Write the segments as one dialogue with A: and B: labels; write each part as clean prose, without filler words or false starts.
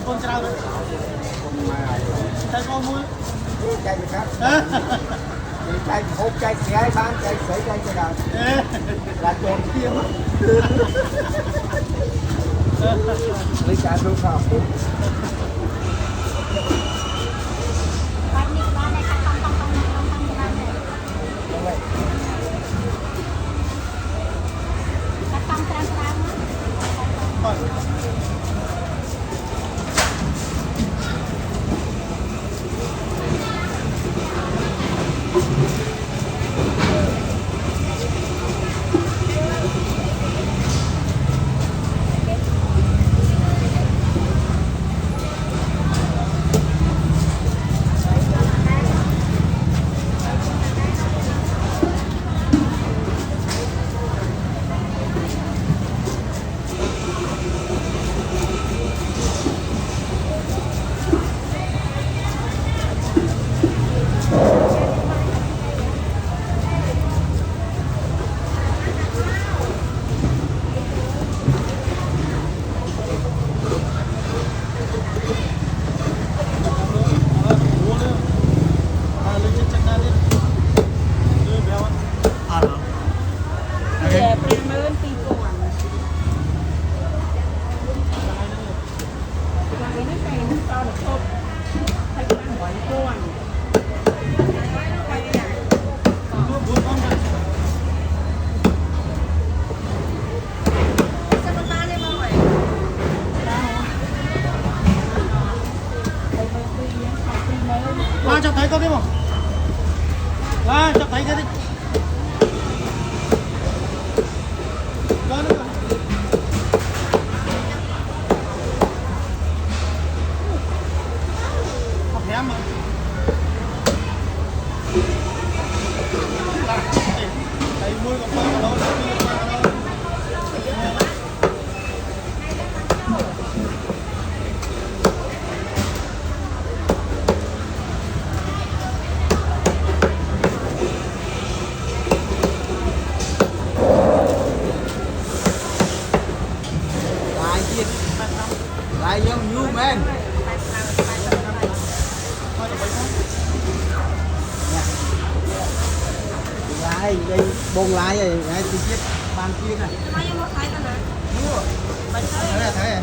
A: con trao đấy chạy con mũi
B: chạy đượcครับchạy hộp chạy xe bán chạy sấy chạy cái nào là trộn kia mà lấy cả số khảo
A: cho thấy có cái không? Cho thấy cái đi. Học hém mà. Thấy mùi của con ở đâu?
B: lại vô nhu men lại đây bông lại rồi ngay từ chiếc bàn kia này thấy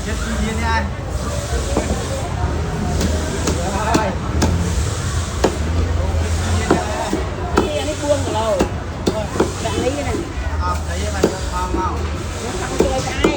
B: chết tự nhiên đi anh
C: buông rồi bạn lấy cái này
B: lấy cái này cho con mau
C: nó không chơi cái